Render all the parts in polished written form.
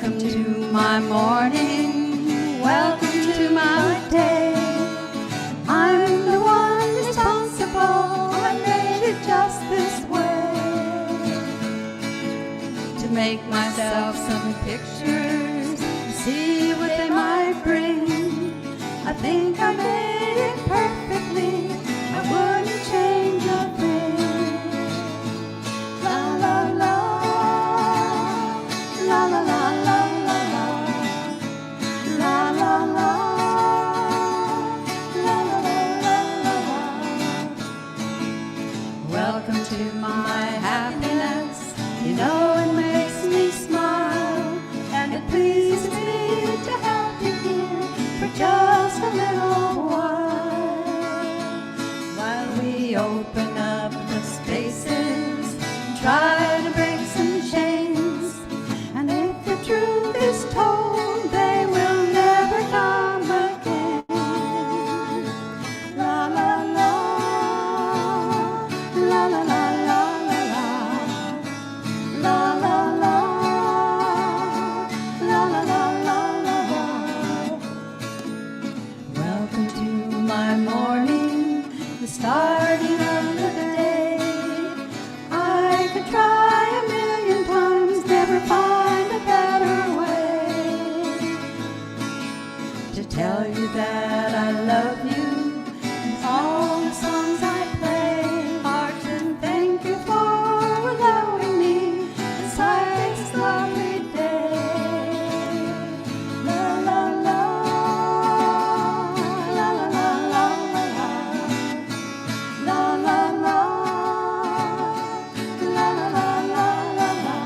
Welcome to my morning, welcome to my day. I'm the one responsible, I made it just this way. To make myself some pictures, see what they might bring. I think I made it perfectly, I wouldn't change a thing. La la la, la la la la la la, la la la, la la la la la. Welcome to my happiness, you know it makes me smile, and it pleases me to have you here for just a little while we open up the spaces, try to break some chains, and if the truth is told, they will never come again. La la la, la la la la la la, la la la, la la la la la. Welcome to my morning, the starting of the day. I could try a million times, never find a better way to tell you that I love you. And all the songs I play are to thank you for allowing me inside this lovely day. La la la, la la la la la la, la la la, la la la la la.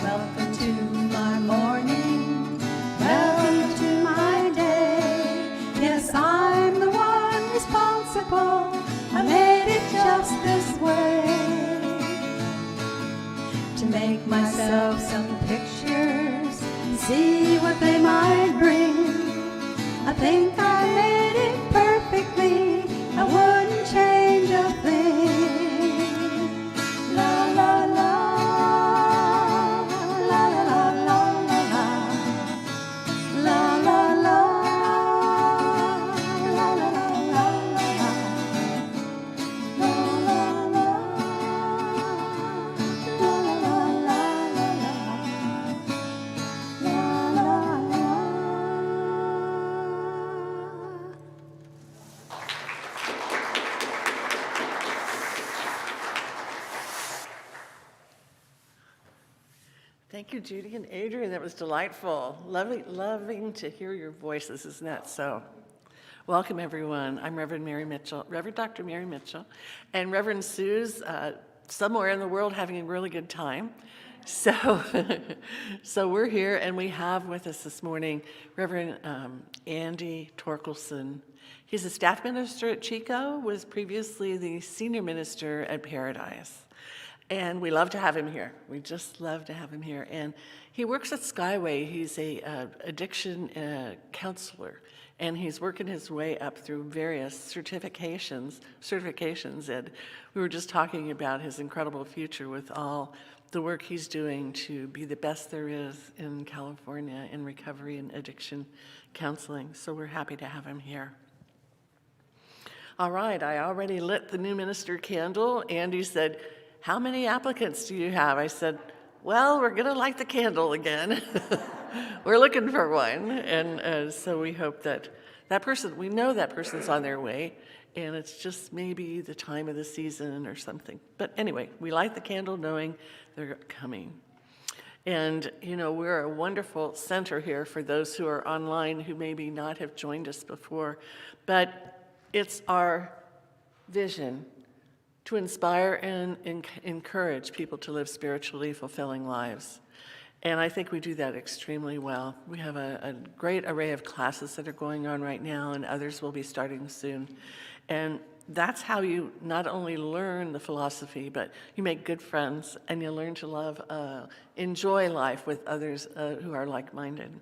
Welcome to my morning, welcome to my day. Yes, I'm the one responsible, I made it just this way. To make myself some pictures, see what they might bring. I think I made it perfectly, I wouldn't change a thing. La la la, la la la la la la, la la la, la la la la la, la la la, la la la la la, la la la. Thank you, Judy and Adrian. That was delightful. Loving to hear your voices. Isn't that so? Welcome, everyone. I'm Reverend Dr. Mary Mitchell, and Reverend Sue's somewhere in the world having a really good time. So, so we're here, and we have with us this morning Reverend Andy Torkelson. He's a staff minister at Chico, was previously the senior minister at Paradise. And we love to have him here. We just love to have him here. And he works at Skyway. He's a addiction counselor, and he's working his way up through various certifications. And we were just talking about his incredible future with all the work he's doing to be the best there is in California in recovery and addiction counseling. So we're happy to have him here. All right, I already lit the new minister candle. Andy said, "How many applicants do you have?" I said, "Well, we're gonna light the candle again." We're looking for one. And so we hope we know that person's on their way, and it's just maybe the time of the season or something. But anyway, we light the candle knowing they're coming. And, you know, we're a wonderful center here for those who are online who maybe not have joined us before. But it's our vision to inspire and encourage people to live spiritually fulfilling lives. And I think we do that extremely well. We have a great array of classes that are going on right now, and others will be starting soon. And that's how you not only learn the philosophy, but you make good friends, and you learn to love, enjoy life with others who are like-minded.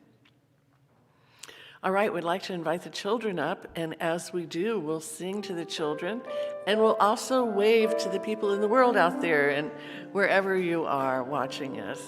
All right, we'd like to invite the children up, and as we do, we'll sing to the children, and we'll also wave to the people in the world out there and wherever you are watching us.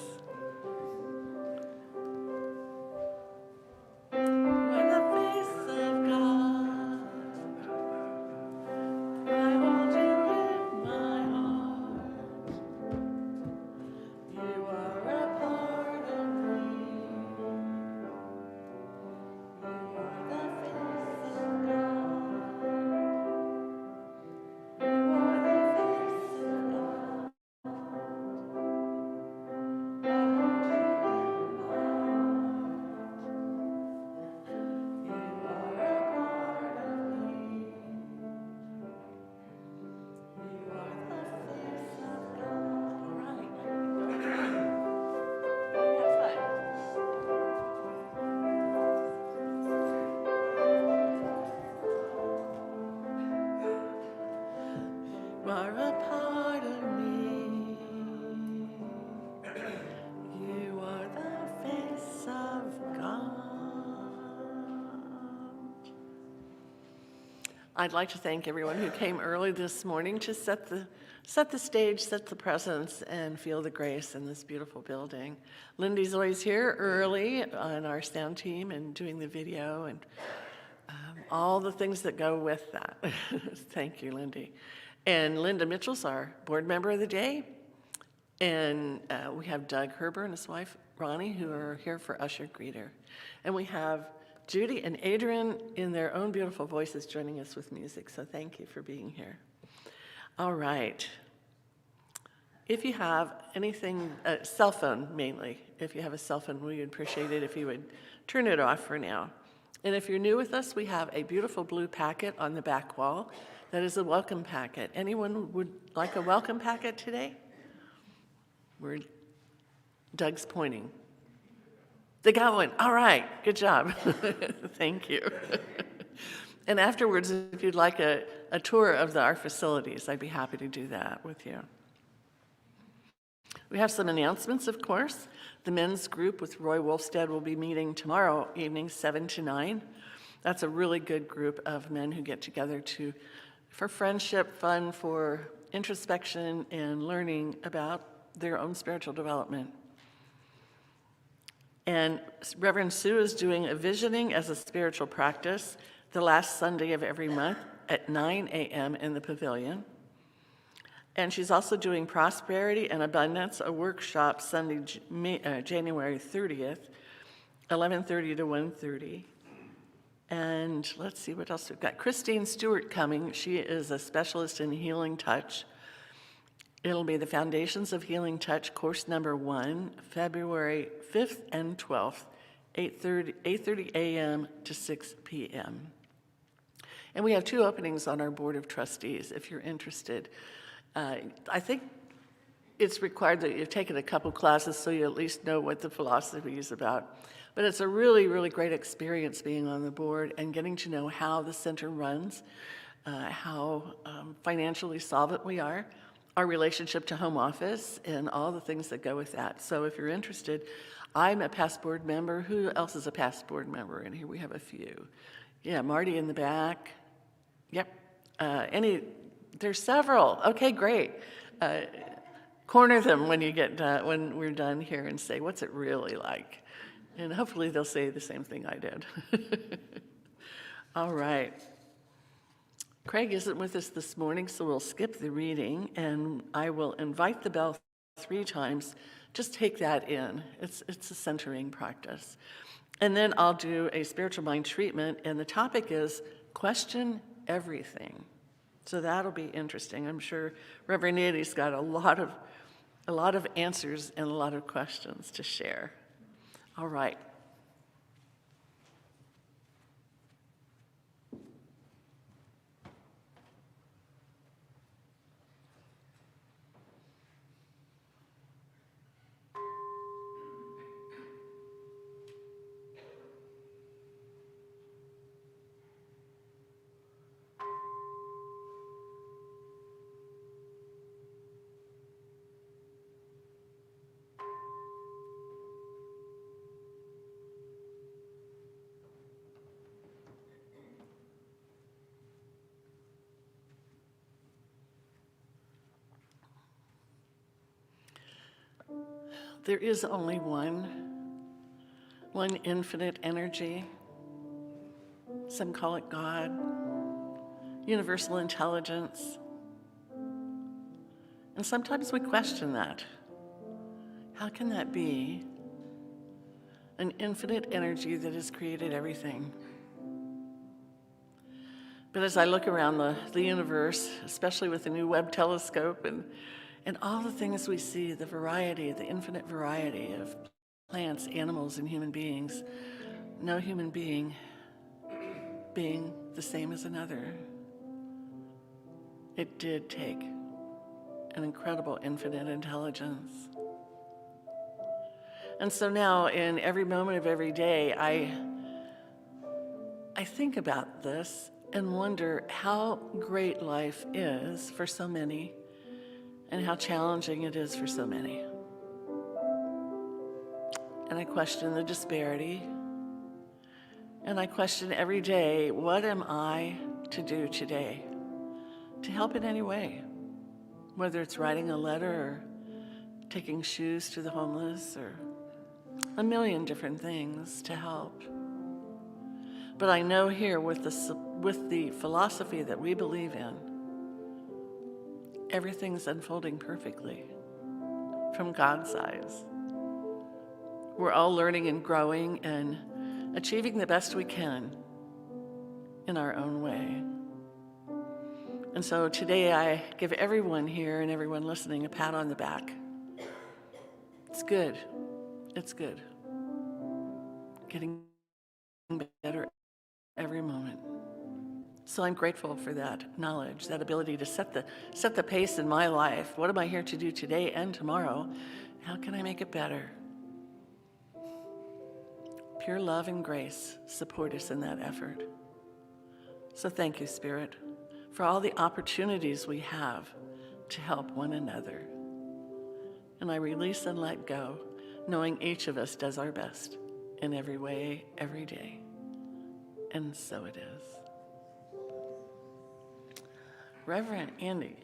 I'd like to thank everyone who came early this morning to set the stage, set the presence, and feel the grace in this beautiful building. Lindy's always here early on our sound team and doing the video and all the things that go with that. Thank you, Lindy. And Linda Mitchell's our board member of the day. And we have Doug Herber and his wife, Ronnie, who are here for usher greeter. And we have Judy and Adrian in their own beautiful voices joining us with music. So thank you for being here. All right. If you have anything, cell phone mainly, if you have a cell phone, we would appreciate it if you would turn it off for now. And if you're new with us, we have a beautiful blue packet on the back wall. That is a welcome packet. Anyone would like a welcome packet today? Doug's pointing. They got one. All right. Good job. Thank you. And afterwards, if you'd like a tour of our facilities, I'd be happy to do that with you. We have some announcements, of course. The men's group with Roy Wolfstead will be meeting tomorrow evening, 7 to 9. That's a really good group of men who get together for friendship, fun, for introspection, and learning about their own spiritual development. And Reverend Sue is doing a visioning as a spiritual practice the last Sunday of every month at 9 a.m. in the pavilion. And she's also doing Prosperity and Abundance, a workshop Sunday, January 30th, 11:30 to 1:30. And let's see what else we've got. Christine Stewart coming. She is a specialist in Healing Touch. It'll be the Foundations of Healing Touch, course number 1, February 5th and 12th, 8:30 a.m. to 6 p.m. And we have 2 openings on our Board of Trustees, if you're interested. I think it's required that you've taken a couple classes so you at least know what the philosophy is about. But it's a really, really great experience being on the board and getting to know how the center runs, how financially solvent we are, our relationship to home office, and all the things that go with that. So if you're interested, I'm a past board member. Who else is a past board member in here? We have a few. Yeah, Marty in the back. Yep. There's several. Okay, great. Corner them when you get when we're done here and say, what's it really like? And hopefully they'll say the same thing I did. All right. Craig isn't with us this morning, so we'll skip the reading, and I will invite the bell 3 times. Just take that in. It's a centering practice. And then I'll do a spiritual mind treatment, and the topic is question everything. So that'll be interesting. I'm sure Reverend Eddie's got a lot of answers and a lot of questions to share. All right. There is only one infinite energy. Some call it God, universal intelligence. And sometimes we question that. How can that be? An infinite energy that has created everything. But as I look around the universe, especially with the new Webb telescope and all the things we see, the variety, the infinite variety of plants, animals, and human beings, no human being being the same as another. It did take an incredible infinite intelligence. And so now, in every moment of every day, I think about this and wonder how great life is for so many and how challenging it is for so many. And I question the disparity. And I question every day, what am I to do today to help in any way, whether it's writing a letter or taking shoes to the homeless or a million different things to help. But I know here with the philosophy that we believe in, everything's unfolding perfectly from God's eyes. We're all learning and growing and achieving the best we can in our own way. And so today I give everyone here and everyone listening a pat on the back. It's good. It's good. Getting better every moment. So I'm grateful for that knowledge, that ability to set the pace in my life. What am I here to do today and tomorrow? How can I make it better? Pure love and grace support us in that effort. So thank you, Spirit, for all the opportunities we have to help one another. And I release and let go, knowing each of us does our best in every way, every day. And so it is. Reverend Andy.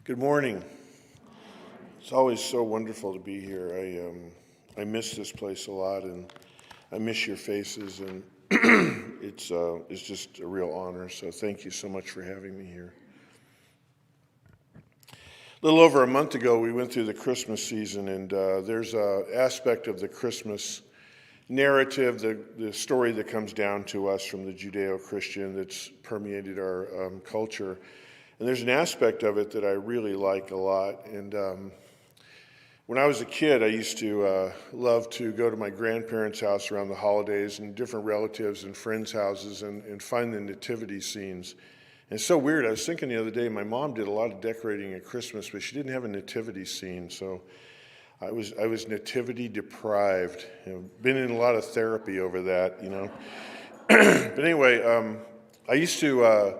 Good morning. It's always so wonderful to be here. I miss this place a lot, and I miss your faces, and it's just a real honor. So thank you so much for having me here. A little over a month ago, we went through the Christmas season, and there's an aspect of the Christmas narrative, the story that comes down to us from the Judeo-Christian that's permeated our culture. And there's an aspect of it that I really like a lot. And when I was a kid, I used to love to go to my grandparents' house around the holidays and different relatives and friends' houses and find the nativity scenes. And it's so weird. I was thinking the other day, my mom did a lot of decorating at Christmas, but she didn't have a nativity scene. So I was nativity deprived. Been in a lot of therapy over that, But anyway, I used to...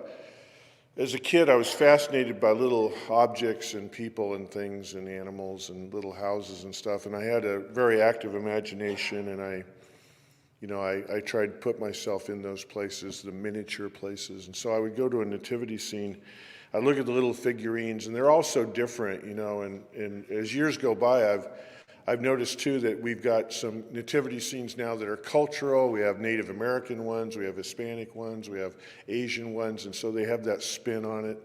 As a kid, I was fascinated by little objects and people and things and animals and little houses and stuff. And I had a very active imagination, and I tried to put myself in those places, the miniature places. And so I would go to a nativity scene. I'd look at the little figurines, and they're all so different, And as years go by, I've noticed too that we've got some nativity scenes now that are cultural. We have Native American ones, we have Hispanic ones, we have Asian ones, and so they have that spin on it.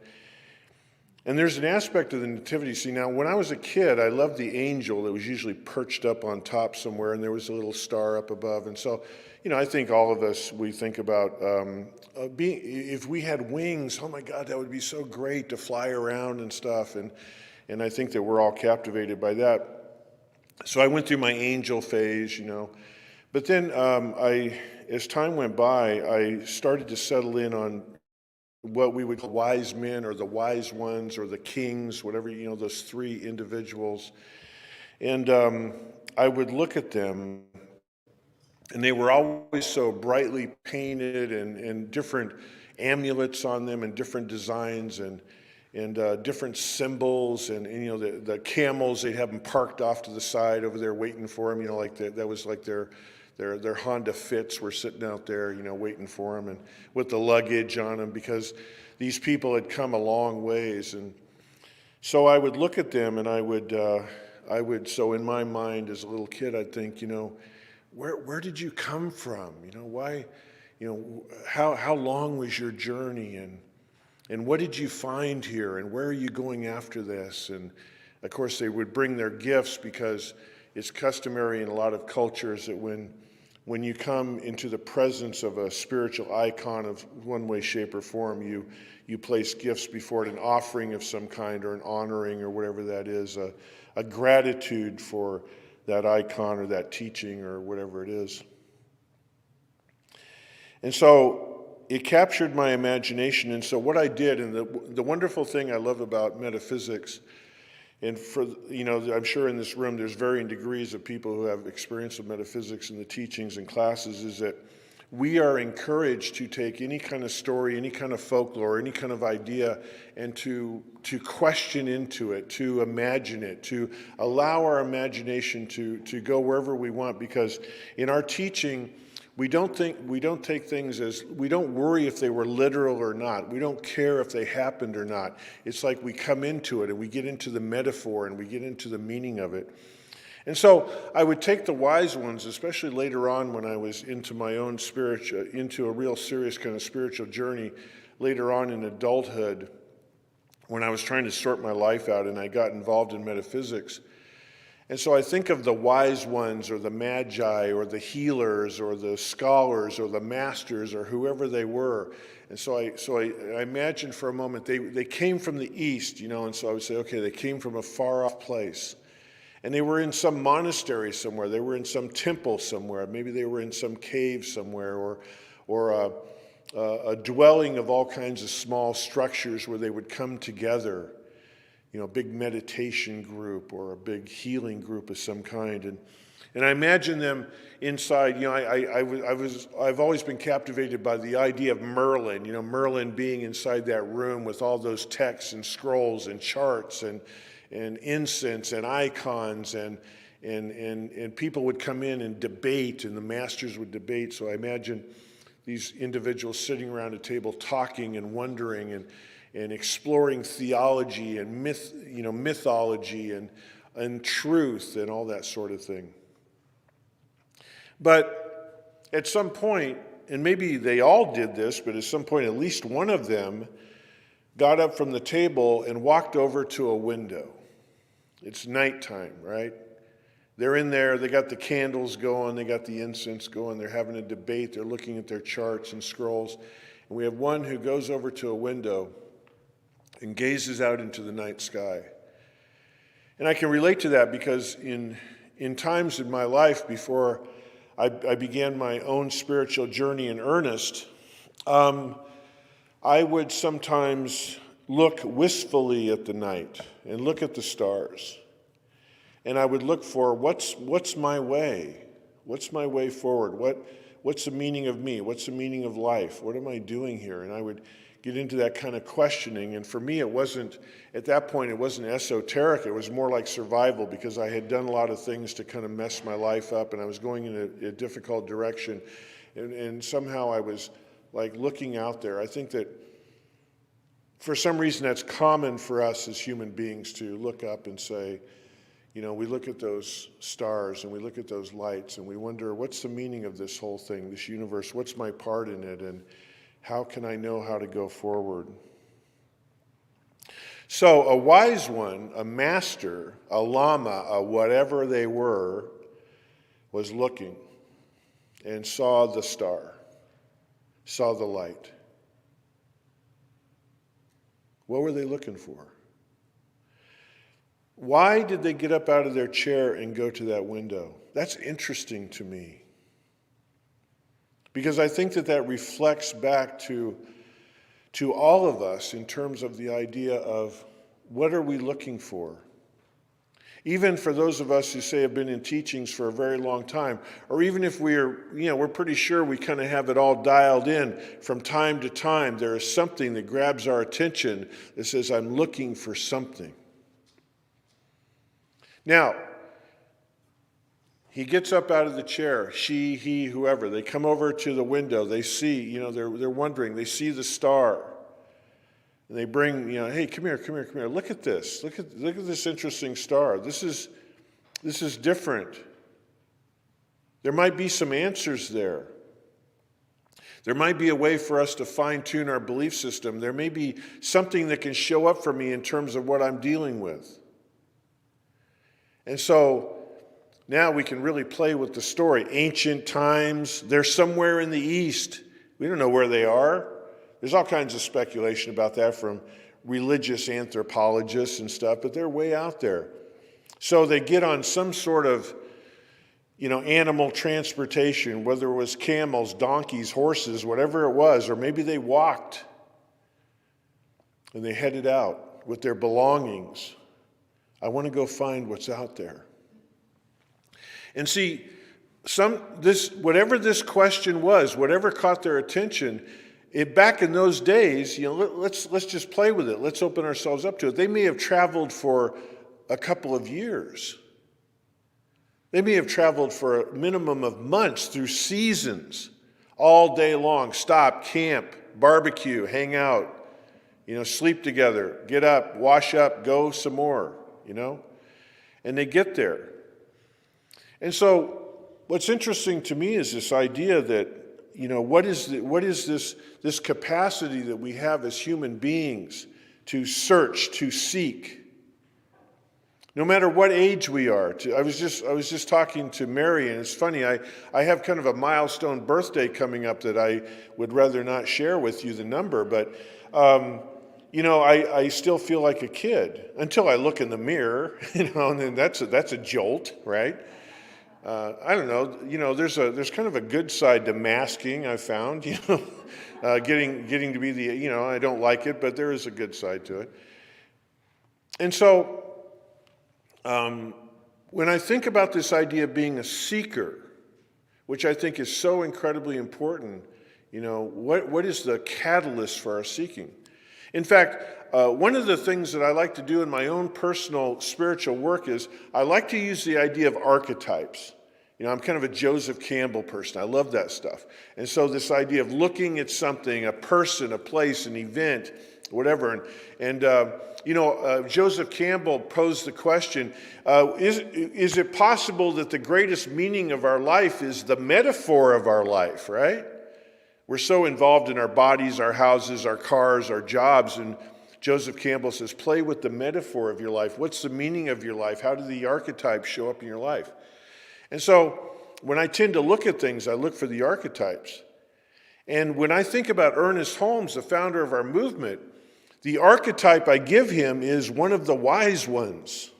And there's an aspect of the nativity scene. Now, when I was a kid, I loved the angel that was usually perched up on top somewhere, and there was a little star up above. And so, I think all of us, we think about if we had wings, oh my God, that would be so great to fly around and stuff. And I think that we're all captivated by that. So I went through my angel phase, But then as time went by, I started to settle in on what we would call wise men or the wise ones or the kings, whatever, those three individuals. And I would look at them, and they were always so brightly painted and different amulets on them and different designs and different symbols, and the camels, they'd have them parked off to the side over there waiting for them, like that was like their Honda Fits were sitting out there, waiting for them, and with the luggage on them, because these people had come a long ways. And so I would look at them, and I would so in my mind as a little kid, I'd think, where did you come from? Why, how long was your journey, and what did you find here? And where are you going after this? And of course, they would bring their gifts, because it's customary in a lot of cultures that when you come into the presence of a spiritual icon of one way, shape, or form, you place gifts before it, an offering of some kind, or an honoring, or whatever that is, a gratitude for that icon or that teaching or whatever it is. And so it captured my imagination. And so what I did, and the wonderful thing I love about metaphysics, and for, I'm sure in this room there's varying degrees of people who have experience of metaphysics and the teachings and classes, is that we are encouraged to take any kind of story, any kind of folklore, any kind of idea, and to question into it, to imagine it, to allow our imagination to go wherever we want. Because in our teaching, we don't take things as, we don't worry if they were literal or not. We don't care if they happened or not. It's like we come into it and we get into the metaphor and we get into the meaning of it. And so I would take the wise ones, especially later on when I was into my own into a real serious kind of spiritual journey later on in adulthood, when I was trying to sort my life out and I got involved in metaphysics. And so I think of the wise ones or the magi or the healers or the scholars or the masters or whoever they were. And so I imagined for a moment they came from the east, and so I would say, okay, they came from a far off place. And they were in some monastery somewhere. They were in some temple somewhere. Maybe they were in some cave somewhere, or a dwelling of all kinds of small structures where they would come together. A big meditation group or a big healing group of some kind. And I imagine them inside. I've always been captivated by the idea of Merlin. Merlin being inside that room with all those texts and scrolls and charts and incense and icons, and people would come in and debate, and the masters would debate. So I imagine these individuals sitting around a table talking and wondering and exploring theology and mythology and truth and all that sort of thing. But at some point, and maybe they all did this, but at some point at least one of them got up from the table and walked over to a window. It's nighttime, right? They're in there, they got the candles going, they got the incense going, they're having a debate, they're looking at their charts and scrolls. And we have one who goes over to a window and gazes out into the night sky. And I can relate to that because in times in my life before I began my own spiritual journey in earnest, I would sometimes look wistfully at the night and look at the stars. And I would look for what's my way? What's my way forward? What's the meaning of me? What's the meaning of life? What am I doing here? And I would get into that kind of questioning. And for me, at that point, it wasn't esoteric. It was more like survival, because I had done a lot of things to kind of mess my life up, and I was going in a difficult direction. And somehow I was like looking out there. I think that for some reason that's common for us as human beings to look up and say, we look at those stars and we look at those lights and we wonder, what's the meaning of this whole thing, this universe? What's my part in it? And how can I know how to go forward? So a wise one, a master, a lama, a whatever they were, was looking and saw the star, saw the light. What were they looking for? Why did they get up out of their chair and go to that window? That's interesting to me. Because I think that reflects back to all of us in terms of the idea of what are we looking for? Even for those of us who say have been in teachings for a very long time, or even if we're pretty sure we kind of have it all dialed in, from time to time there is something that grabs our attention that says, I'm looking for something. Now, he gets up out of the chair, she, he, whoever. They come over to the window. They see, they're wondering. They see the star. And they bring, hey, come here. Look at this. Look at this interesting star. This is different. There might be some answers there. There might be a way for us to fine-tune our belief system. There may be something that can show up for me in terms of what I'm dealing with. And so now we can really play with the story. Ancient times, they're somewhere in the east. We don't know where they are. There's all kinds of speculation about that from religious anthropologists and stuff, but they're way out there. So they get on some sort of, animal transportation, whether it was camels, donkeys, horses, whatever it was, or maybe they walked and they headed out with their belongings. I want to go find what's out there. And see, whatever this question was, whatever caught their attention, back in those days, let's just play with it. Let's open ourselves up to it. They may have traveled for a couple of years. They may have traveled for a minimum of months through seasons, all day long. Stop, camp, barbecue, hang out, sleep together, get up, wash up, go some more, And they get there. And so what's interesting to me is this idea that, what is this capacity that we have as human beings to search, to seek? No matter what age we are. I was just talking to Mary, and it's funny, I have kind of a milestone birthday coming up that I would rather not share with you the number, but I still feel like a kid until I look in the mirror, and then that's a jolt, right? I don't know, there's kind of a good side to masking, I've found, getting to be the, I don't like it, but there is a good side to it. And so, when I think about this idea of being a seeker, which I think is so incredibly important, what is the catalyst for our seeking? In fact, one of the things that I like to do in my own personal spiritual work is I like to use the idea of archetypes. I'm kind of a Joseph Campbell person. I love that stuff. And so this idea of looking at something, a person, a place, an event, whatever. And Joseph Campbell posed the question, is it possible that the greatest meaning of our life is the metaphor of our life, right? We're so involved in our bodies, our houses, our cars, our jobs, and Joseph Campbell says, play with the metaphor of your life. What's the meaning of your life? How do the archetypes show up in your life? And so when I tend to look at things, I look for the archetypes. And when I think about Earnest Holmes, the founder of our movement, the archetype I give him is one of the wise ones,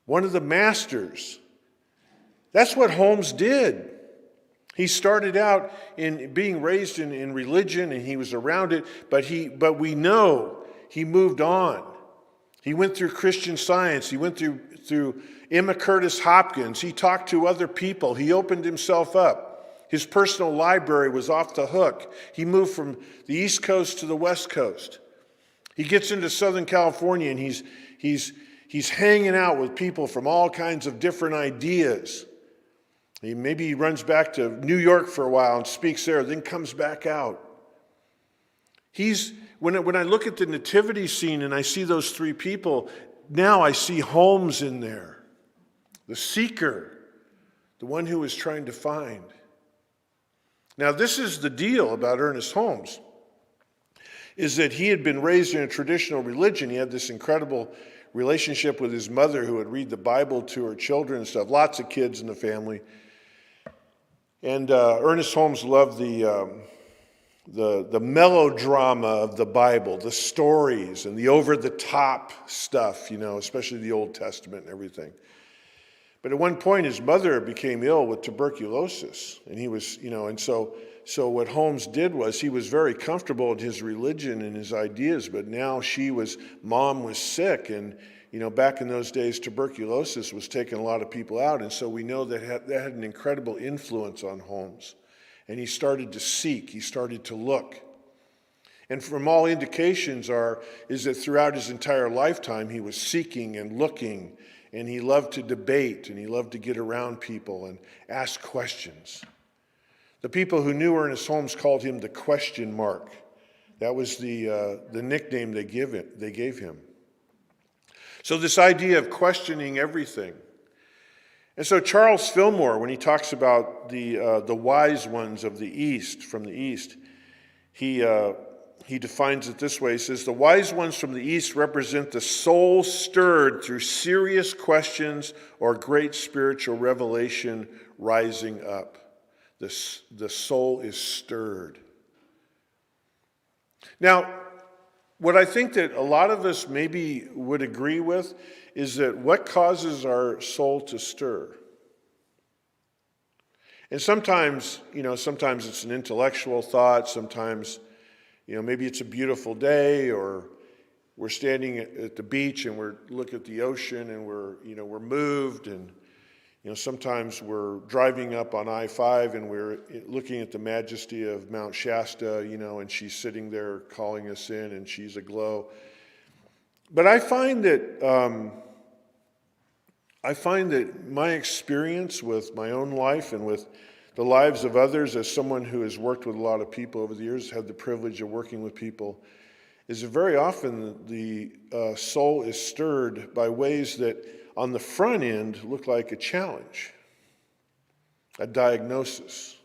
one of the masters. That's what Holmes did. He started out in being raised in religion, and he was around it, but we know he moved on. He went through Christian Science. He went through Emma Curtis Hopkins. He talked to other people. He opened himself up. His personal library was off the hook. He moved from the East Coast to the West Coast. He gets into Southern California, and he's hanging out with people from all kinds of different ideas. Maybe he runs back to New York for a while and speaks there, then comes back out. When I look at the nativity scene and I see those three people, now I see Holmes in there. The seeker, the one who is trying to find. Now, this is the deal about Earnest Holmes, is that he had been raised in a traditional religion. He had this incredible relationship with his mother who would read the Bible to her children and stuff, lots of kids in the family. And Earnest Holmes loved the melodrama of the Bible, the stories and the over-the-top stuff, especially the Old Testament and everything. But at one point, his mother became ill with tuberculosis, and he was, and so what Holmes did was he was very comfortable in his religion and his ideas, but now mom was sick, and back in those days, tuberculosis was taking a lot of people out, and so we know that had an incredible influence on Holmes. And he started to seek, he started to look. And from all indications is that throughout his entire lifetime, he was seeking and looking, and he loved to debate, and he loved to get around people and ask questions. The people who knew Earnest Holmes called him the question mark. That was the nickname they gave him. So this idea of questioning everything. And so Charles Fillmore, when he talks about the wise ones of the East, from the East, he defines it this way. He says, the wise ones from the East represent the soul stirred through serious questions or great spiritual revelation rising up. The soul is stirred. Now, what I think that a lot of us maybe would agree with is that what causes our soul to stir? And sometimes it's an intellectual thought, sometimes, maybe it's a beautiful day, or we're standing at the beach and we're looking at the ocean and we're moved, and, Sometimes we're driving up on I-5 and we're looking at the majesty of Mount Shasta, and she's sitting there calling us in and she's aglow. But I find that my experience with my own life and with the lives of others, as someone who has worked with a lot of people over the years, had the privilege of working with people, is that very often the soul is stirred by ways that on the front end look like a challenge, a diagnosis,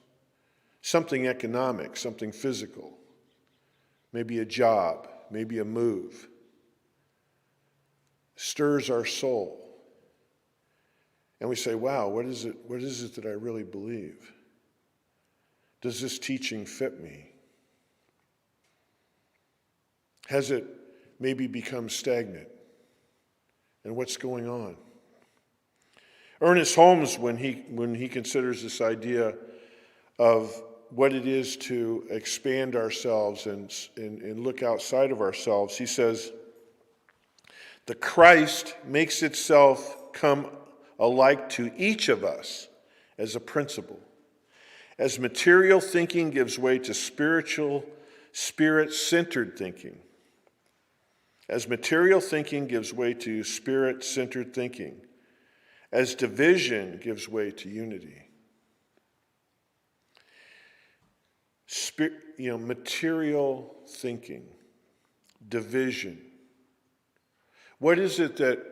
something economic, something physical, maybe a job, maybe a move. Stirs our soul. And we say, wow, what is it that I really believe? Does this teaching fit me? Has it maybe become stagnant? And what's going on? Ernest Holmes, when he considers this idea of what it is to expand ourselves and look outside of ourselves, he says, the Christ makes itself come alike to each of us as a principle. As material thinking gives way to spiritual, spirit-centered thinking. As material thinking gives way to spirit-centered thinking. As division gives way to unity. Material thinking, division. Where is it that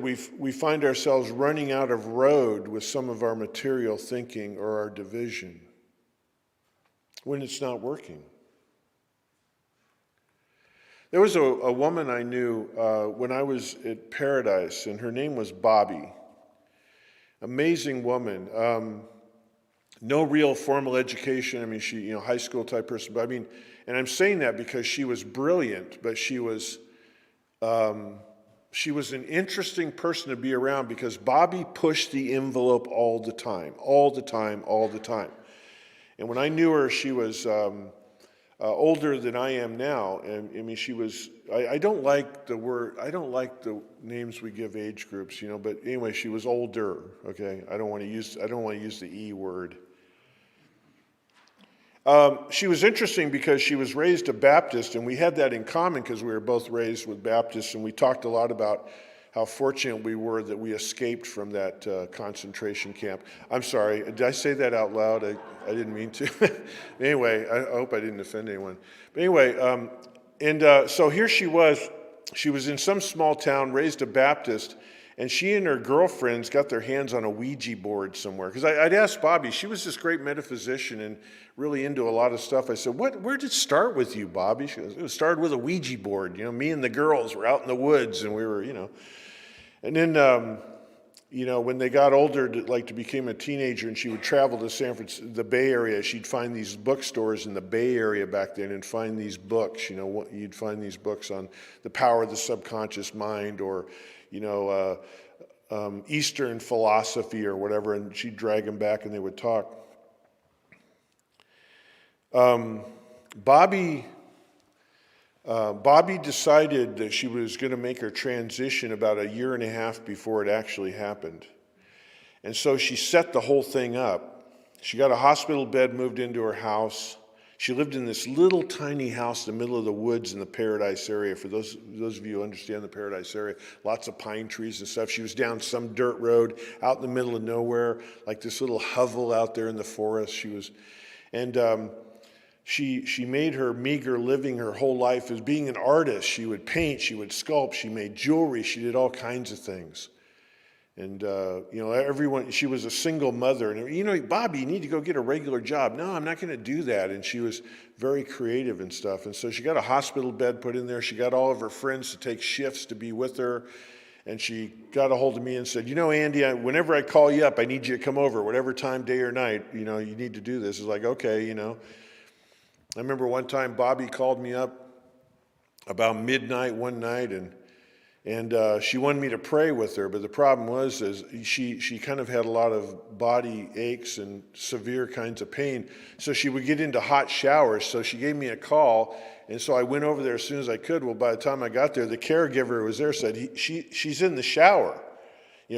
we find ourselves running out of road with some of our material thinking or our division when it's not working? There was a woman I knew when I was at Paradise, and her name was Bobby. Amazing woman. No real formal education. She, high school type person. But and I'm saying that because she was brilliant, but she was an interesting person to be around because Bobby pushed the envelope all the time. And when I knew her, she was older than I am now, and she was. I don't like the names we give age groups, But anyway, she was older. Okay, I don't want to use the E word. She was interesting because she was raised a Baptist, and we had that in common because we were both raised with Baptists, and we talked a lot about how fortunate we were that we escaped from that concentration camp. I'm sorry, did I say that out loud? I didn't mean to. Anyway, I hope I didn't offend anyone. But anyway, so here she was in some small town, raised a Baptist, and she and her girlfriends got their hands on a Ouija board somewhere. Because I'd asked Bobby, she was this great metaphysician and really into a lot of stuff. I said, where did it start with you, Bobby? She goes, it started with a Ouija board. Me and the girls were out in the woods, and we were, And then, when they got older, to became a teenager, and she would travel to San Francisco, the Bay Area, she'd find these bookstores in the Bay Area back then and find these books. You'd find these books on the power of the subconscious mind or, Eastern philosophy or whatever, and she'd drag them back and they would talk. Bobby decided that she was going to make her transition about a year and a half before it actually happened. And so she set the whole thing up. She got a hospital bed moved into her house. She lived in this little tiny house in the middle of the woods in the Paradise area. For those of you who understand the Paradise area, lots of pine trees and stuff. She was down some dirt road out in the middle of nowhere, like this little hovel out there in the forest. She made her meager living her whole life as being an artist. She would paint, she would sculpt, she made jewelry, she did all kinds of things. And, everyone, she was a single mother. And, Bobby, you need to go get a regular job. No, I'm not going to do that. And she was very creative and stuff. And so she got a hospital bed put in there. She got all of her friends to take shifts to be with her. And she got a hold of me and said, Andy, whenever I call you up, I need you to come over, whatever time, day or night, you need to do this. It's like, okay, I remember one time Bobby called me up about midnight one night, and she wanted me to pray with her, but the problem was she kind of had a lot of body aches and severe kinds of pain, so she would get into hot showers. So she gave me a call, and so I went over there as soon as I could. Well, by the time I got there, the caregiver who was there said, she's in the shower.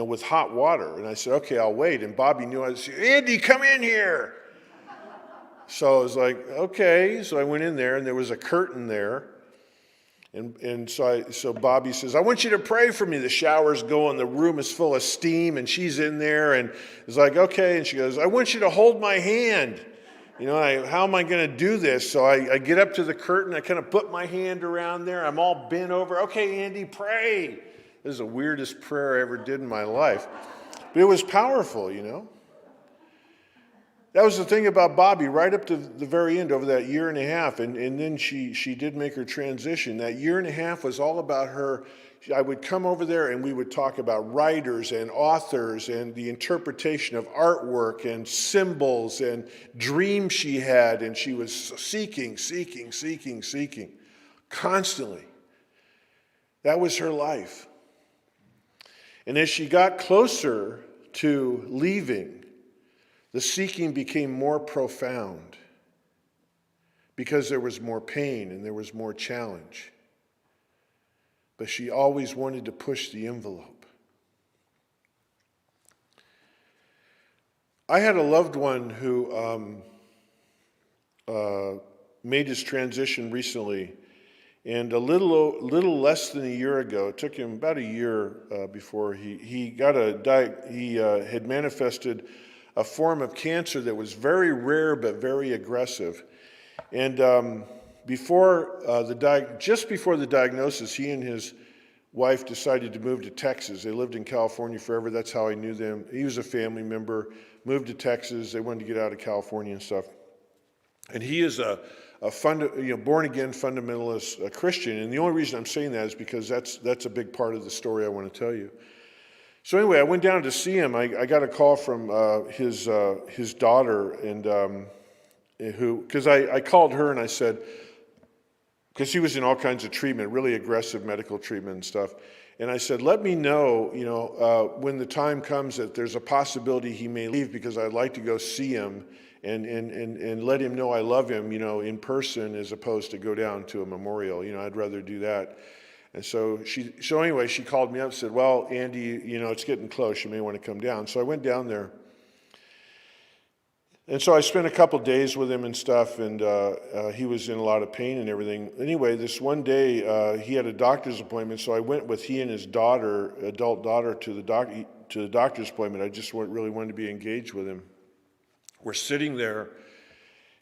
with hot water. And I said, okay, I'll wait. And Bobby knew. I said, Andy, come in here. So I was like, okay. So I went in there, and there was a curtain there. And so Bobby says, I want you to pray for me. The shower's going, the room is full of steam, and she's in there, and it's like, okay. And she goes, I want you to hold my hand. How am I going to do this? So I get up to the curtain, I kind of put my hand around there, I'm all bent over. Okay, Andy, pray. This is the weirdest prayer I ever did in my life. But it was powerful, That was the thing about Bobby, right up to the very end, over that year and a half. And then she did make her transition. That year and a half was all about her. I would come over there and we would talk about writers and authors and the interpretation of artwork and symbols and dreams she had. And she was seeking constantly. That was her life. And as she got closer to leaving, the seeking became more profound because there was more pain and there was more challenge. But she always wanted to push the envelope. I had a loved one who made his transition recently, and a little less than a year ago, it took him about a year before he had manifested a form of cancer that was very rare but very aggressive. And just before the diagnosis, he and his wife decided to move to Texas. They lived in California forever. That's how I knew them. He was a family member, moved to Texas. They wanted to get out of California and stuff. And he is a born-again fundamentalist Christian. And the only reason I'm saying that is because that's a big part of the story I want to tell you. So anyway, I went down to see him. I got a call from his daughter, and because I called her and I said, because he was in all kinds of treatment, really aggressive medical treatment and stuff, and I said, let me know, when the time comes that there's a possibility he may leave, because I'd like to go see him and let him know I love him, in person, as opposed to go down to a memorial. I'd rather do that. And so anyway, she called me up and said, well, Andy, it's getting close. You may want to come down. So I went down there. And so I spent a couple days with him and stuff, and he was in a lot of pain and everything. Anyway, this one day, he had a doctor's appointment, so I went with he and his adult daughter, to the doctor's appointment. I just really wanted to be engaged with him. We're sitting there,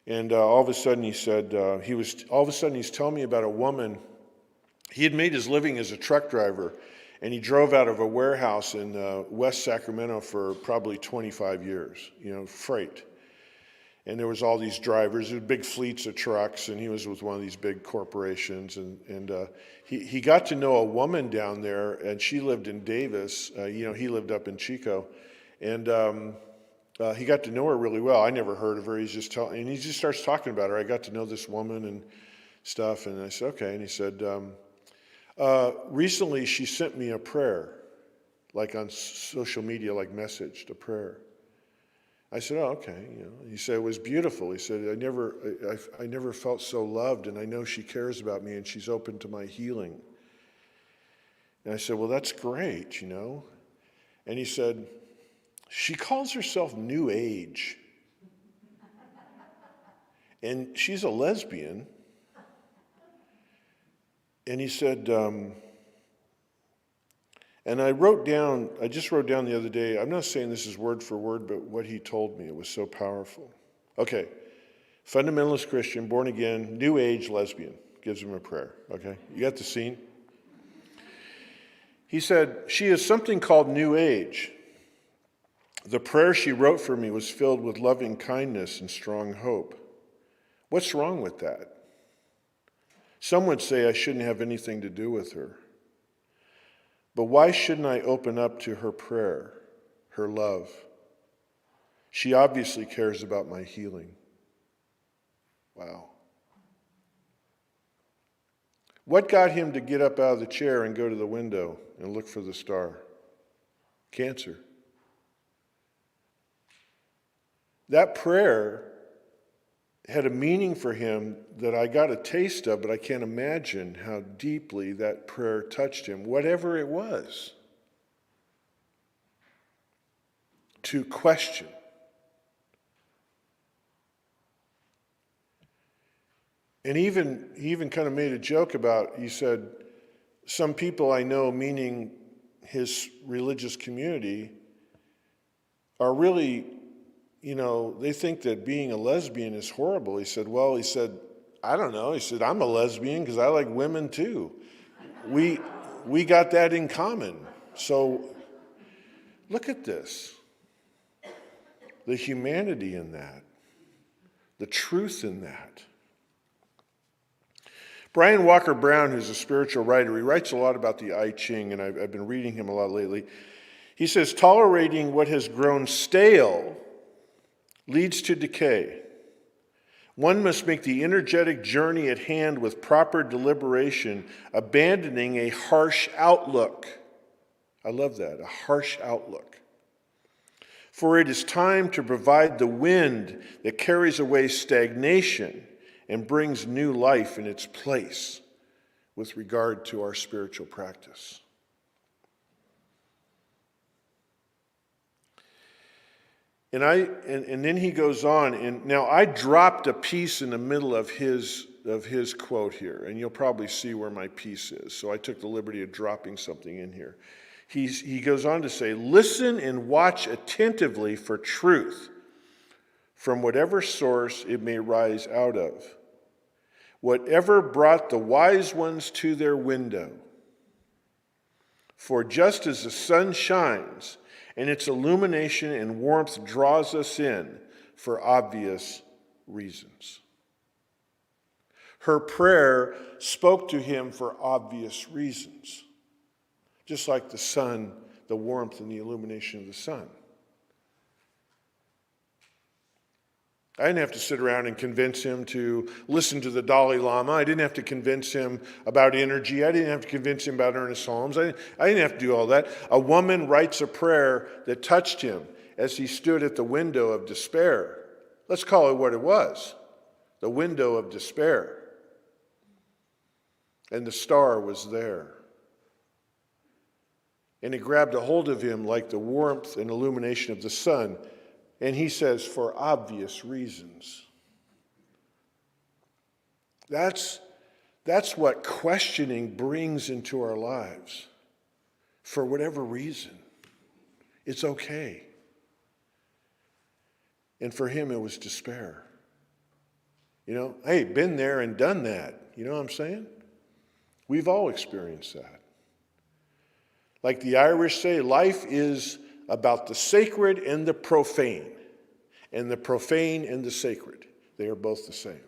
and all of a sudden he said, he's telling me about a woman. He had made his living as a truck driver, and he drove out of a warehouse in West Sacramento for probably 25 years, freight. And there was all these drivers, there were big fleets of trucks, and he was with one of these big corporations. And he got to know a woman down there, and she lived in Davis. He lived up in Chico. And he got to know her really well. I never heard of her. And he just starts talking about her. I got to know this woman and stuff. And I said, okay. And he said, recently she sent me a prayer, like on social media, like messaged a prayer. I said, oh, okay. He said, it was beautiful. He said, I never felt so loved, and I know she cares about me, and she's open to my healing. And I said, well, that's great, And he said, she calls herself New Age. And she's a lesbian. And he said, and I just wrote down the other day, I'm not saying this is word for word, but what he told me, it was so powerful. Okay, fundamentalist Christian, born again, New Age lesbian, gives him a prayer, okay? You got the scene? He said, she is something called New Age. The prayer she wrote for me was filled with loving kindness and strong hope. What's wrong with that? Some would say I shouldn't have anything to do with her. But why shouldn't I open up to her prayer, her love? She obviously cares about my healing. Wow. What got him to get up out of the chair and go to the window and look for the star? Cancer. That prayer had a meaning for him that I got a taste of, but I can't imagine how deeply that prayer touched him, whatever it was. to question. And he even kind of made a joke about, he said, some people I know, meaning his religious community, are really, they think that being a lesbian is horrible. He said, I don't know. He said, I'm a lesbian because I like women too. We got that in common. So look at this. The humanity in that. The truth in that. Brian Walker Brown, who's a spiritual writer, he writes a lot about the I Ching, and I've been reading him a lot lately. He says, tolerating what has grown stale leads to decay. One must make the energetic journey at hand with proper deliberation, abandoning a harsh outlook. I love that, a harsh outlook. For it is time to provide the wind that carries away stagnation and brings new life in its place with regard to our spiritual practice. And then he goes on, and now I dropped a piece in the middle of his quote here, and you'll probably see where my piece is. So I took the liberty of dropping something in here. He goes on to say, listen and watch attentively for truth from whatever source it may rise out of. Whatever brought the wise ones to their window. For just as the sun shines, and its illumination and warmth draws us in for obvious reasons. Her prayer spoke to him for obvious reasons, just like the sun, the warmth and the illumination of the sun. I didn't have to sit around and convince him to listen to the Dalai Lama. I didn't have to convince him about energy. I didn't have to convince him about Earnest Holmes. I didn't have to do all that. A woman writes a prayer that touched him as he stood at the window of despair. Let's call it what it was, the window of despair. And the star was there. And it grabbed a hold of him like the warmth and illumination of the sun. And he says, for obvious reasons. That's what questioning brings into our lives. For whatever reason. It's okay. And for him, it was despair. Hey, been there and done that. You know what I'm saying? We've all experienced that. Like the Irish say, life is about the sacred and the profane. And the profane and the sacred. They are both the same.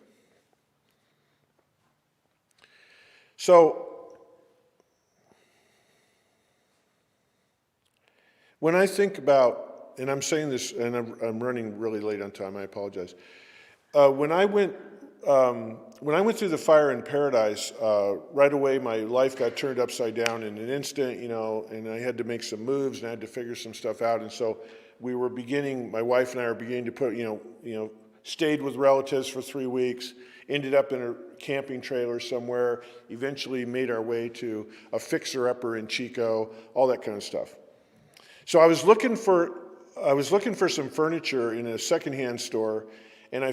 So, when I think about, and I'm saying this, and I'm running really late on time, I apologize. When I went through the fire in paradise, right away my life got turned upside down in an instant, and I had to make some moves and I had to figure some stuff out. And so my wife and I are beginning to put, stayed with relatives for 3 weeks, ended up in a camping trailer somewhere, eventually made our way to a fixer-upper in Chico, all that kind of stuff. So I was looking for some furniture in a secondhand store, and I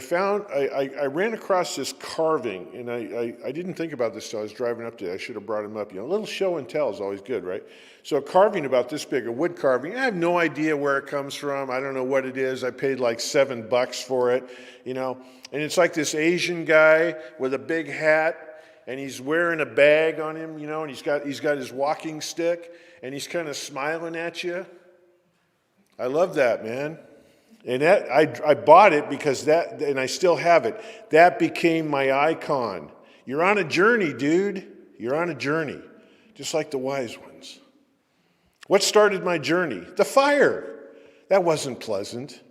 ran across this carving, and I didn't think about this till I was driving up there. I should have brought him up. A little show and tell is always good, right? So a carving about this big, a wood carving. I have no idea where it comes from. I don't know what it is. I paid like $7 for it, And it's like this Asian guy with a big hat, and he's wearing a bag on him, and he's got his walking stick, and he's kind of smiling at you. I love that, man. And that I bought it because and I still have it. That became my icon. You're on a journey, dude. You're on a journey, just like the wise ones. What started my journey? The fire. That wasn't pleasant.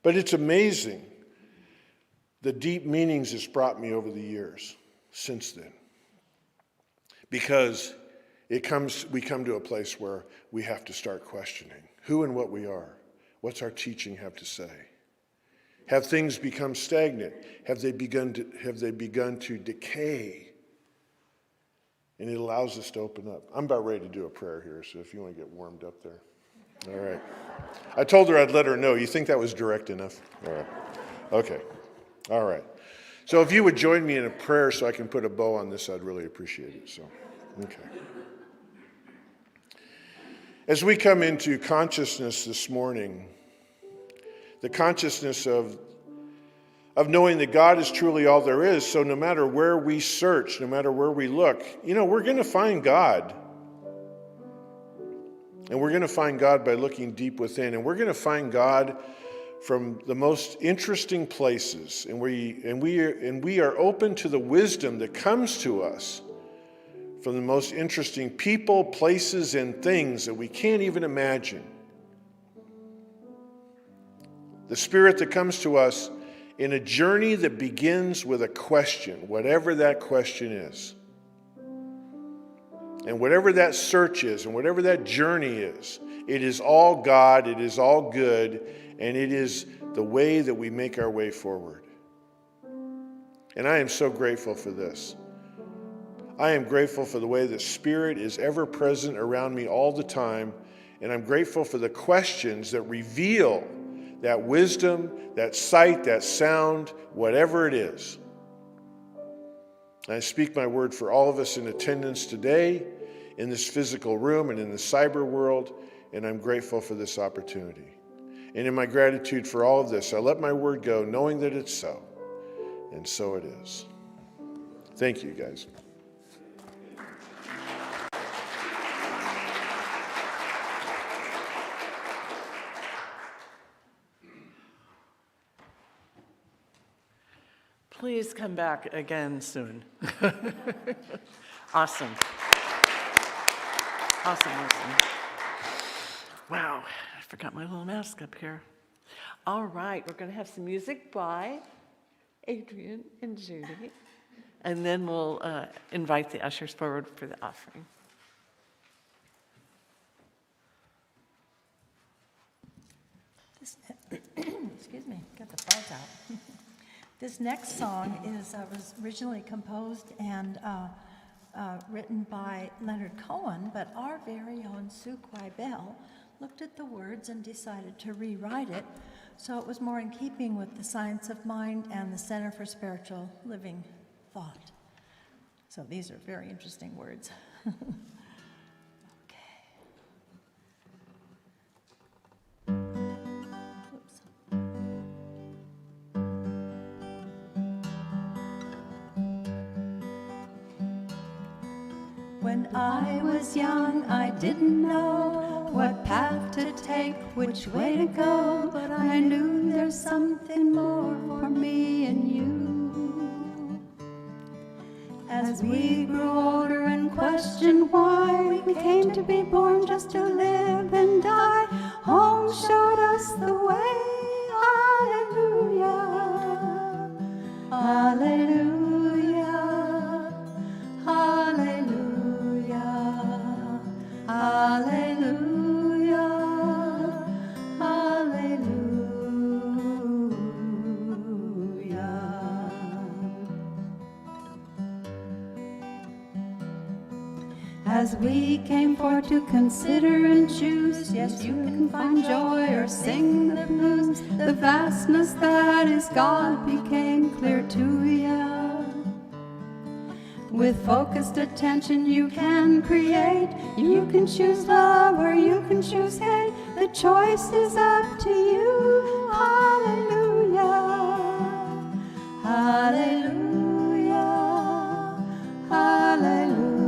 But it's amazing the deep meanings it's brought me over the years since then. Because we come to a place where we have to start questioning who and what we are. What's our teaching have to say? Have things become stagnant? Have they begun to decay? And it allows us to open up. I'm about ready to do a prayer here, so if you want to get warmed up there. All right. I told her I'd let her know. You think that was direct enough? All right. Okay. All right. So if you would join me in a prayer so I can put a bow on this, I'd really appreciate it. So, okay. As we come into consciousness this morning, the consciousness of knowing that God is truly all there is, so no matter where we search, no matter where we look, we're going to find God. And we're going to find God by looking deep within. And we're going to find God from the most interesting places. And we are open to the wisdom that comes to us from the most interesting people, places, and things that we can't even imagine. The Spirit that comes to us in a journey that begins with a question, whatever that question is. And whatever that search is, and whatever that journey is, it is all God, it is all good, and it is the way that we make our way forward. And I am so grateful for this. I am grateful for the way the Spirit is ever present around me all the time, and I'm grateful for the questions that reveal that wisdom, that sight, that sound, whatever it is. I speak my word for all of us in attendance today, in this physical room and in the cyber world, and I'm grateful for this opportunity. And in my gratitude for all of this, I let my word go, knowing that it's so, and so it is. Thank you, guys. Please come back again soon. Awesome. Awesome. Wow, I forgot my little mask up here. All right, we're going to have some music by Adrian and Judy, and then we'll invite the ushers forward for the offering. Excuse me, got the fuzz out. This next song was originally composed and written by Leonard Cohen, but our very own Sue Quibell looked at the words and decided to rewrite it, so it was more in keeping with the Science of Mind and the Center for Spiritual Living Thought. So these are very interesting words. When I was young, I didn't know what path to take, which way to go, but I knew there's something more for me and you. As we grew older and questioned why we came to be born just to live and die, home showed us the way. Hallelujah, hallelujah, hallelujah. Hallelujah, hallelujah. As we came forth to consider and choose, yes, you can find joy or sing the blues. The vastness that is God became clear to you. With focused attention you can create. You can choose love or you can choose hate. The choice is up to you. Hallelujah, hallelujah, hallelujah,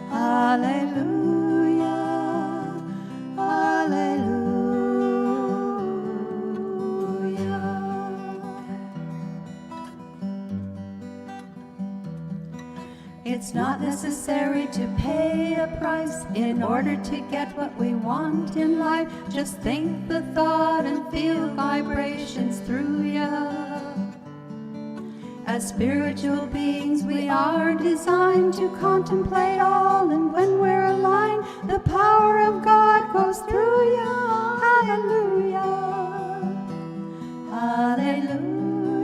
hallelujah, hallelujah. It's not necessary to pay a price in order to get what we want in life. Just think the thought and feel vibrations through ya. As spiritual beings, we are designed to contemplate all, and when we're aligned, the power of God goes through ya. Hallelujah, hallelujah,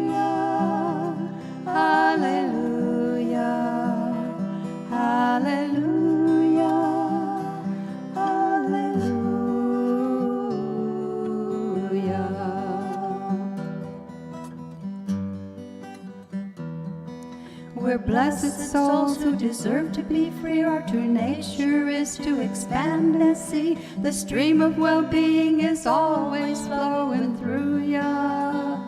hallelujah. Hallelujah, hallelujah. We're blessed souls who deserve to be free. Our true nature is to expand and see. The stream of well-being is always flowing through ya.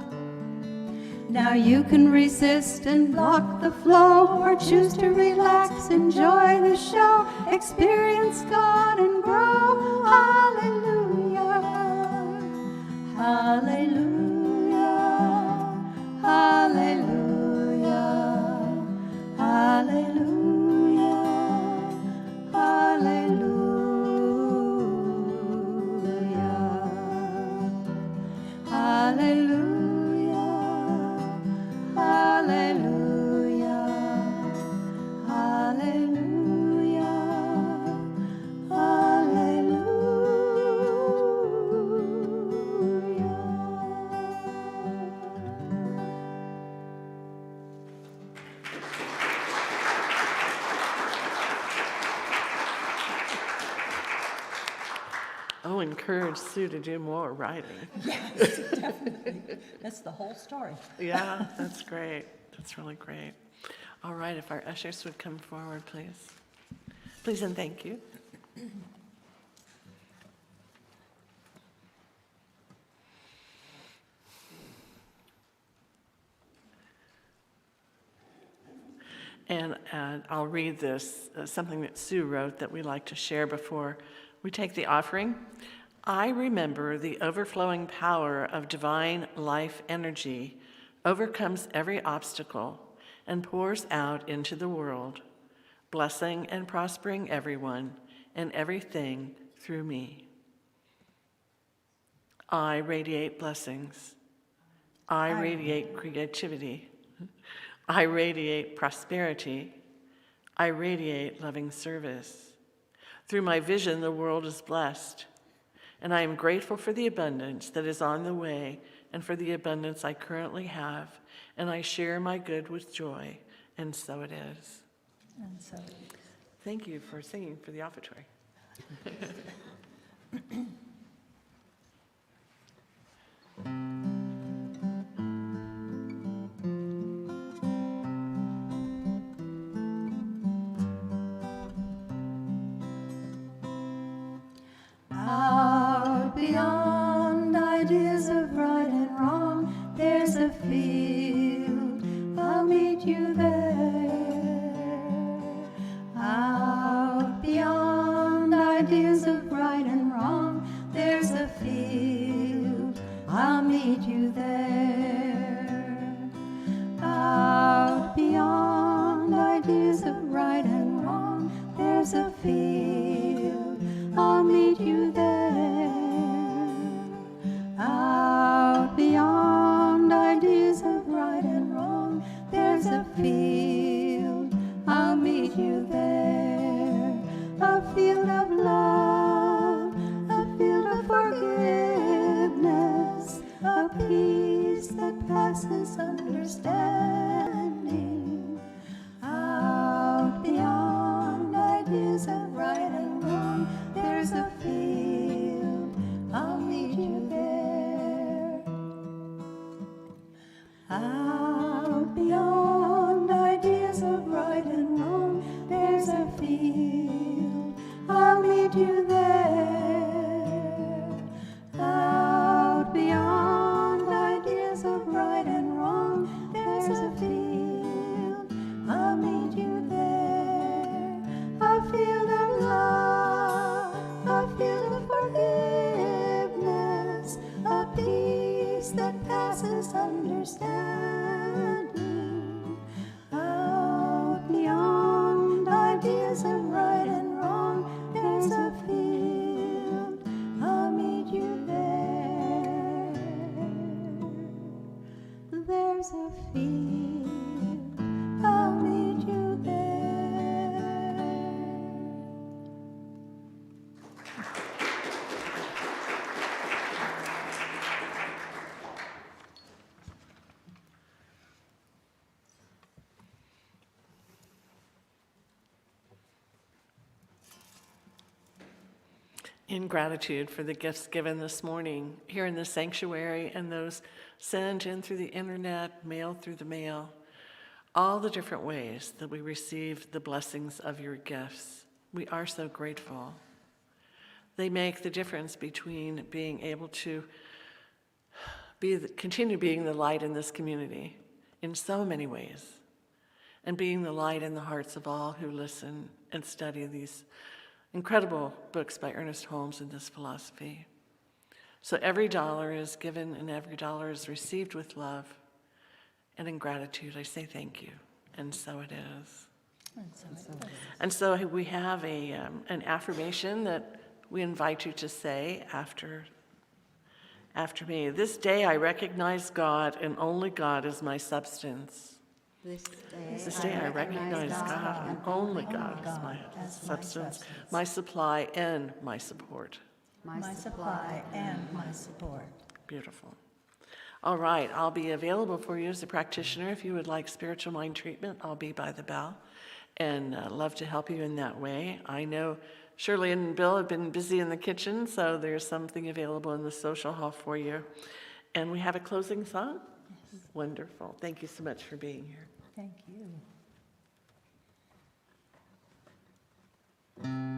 Now you can resist and block the flow, or choose to relax, enjoy the show, experience God and grow. Hallelujah, hallelujah, hallelujah, hallelujah, hallelujah, hallelujah. Hallelujah, hallelujah, Oh, encourage Sue to do more writing. Yes, definitely. That's the whole story. Yeah, that's great. That's really great. All right, if our ushers would come forward, please. Please and thank you. And I'll read this, something that Sue wrote that we like to share before we take the offering. I remember the overflowing power of divine life energy overcomes every obstacle and pours out into the world, blessing and prospering everyone and everything through me. I radiate blessings. I radiate creativity. I radiate prosperity. I radiate loving service. Through my vision, the world is blessed, and I am grateful for the abundance that is on the way and for the abundance I currently have, and I share my good with joy, and so it is. And so Thank you for singing for the offertory. Out beyond ideas of right and wrong, there's a field, I'll meet you there. Out beyond ideas of right and wrong, there's a field, I'll meet you there. Out beyond ideas of right and wrong, there's a field, I'll meet you there. Out beyond ideas of right and wrong, there's a field, I'll meet you there. A field of love, a field of forgiveness, a peace that passes understanding. Out beyond ideas of right and wrong, there's a field, I'll meet you there. Out beyond ideas of right and wrong, there's a field, I'll meet you there. Out beyond ideas of right and wrong, there's a field, I'll meet you there. A field of love, a field of forgiveness, a peace that passes understanding. Out beyond ideas of right and wrong, there's a field, I'll meet you there. There's a field, I'll meet you there. In gratitude for the gifts given this morning here in the sanctuary and those sent in through the internet, mailed through the mail, all the different ways that we receive the blessings of your gifts. We are so grateful. They make the difference between being able to continue being the light in this community in so many ways, and being the light in the hearts of all who listen and study these incredible books by Earnest Holmes and this philosophy. So every dollar is given and every dollar is received with love, and in gratitude I say thank you, and so it is. And so we have an affirmation that we invite you to say after me. This day I recognize God and only God is my substance. This day I recognize God and only God is my substance, my supply and my support. My supply and my support. Beautiful. All right, I'll be available for you as a practitioner. If you would like spiritual mind treatment, I'll be by the bell and love to help you in that way. I know Shirley and Bill have been busy in the kitchen, so there's something available in the social hall for you. And we have a closing song? Yes. Wonderful. Thank you so much for being here. Thank you.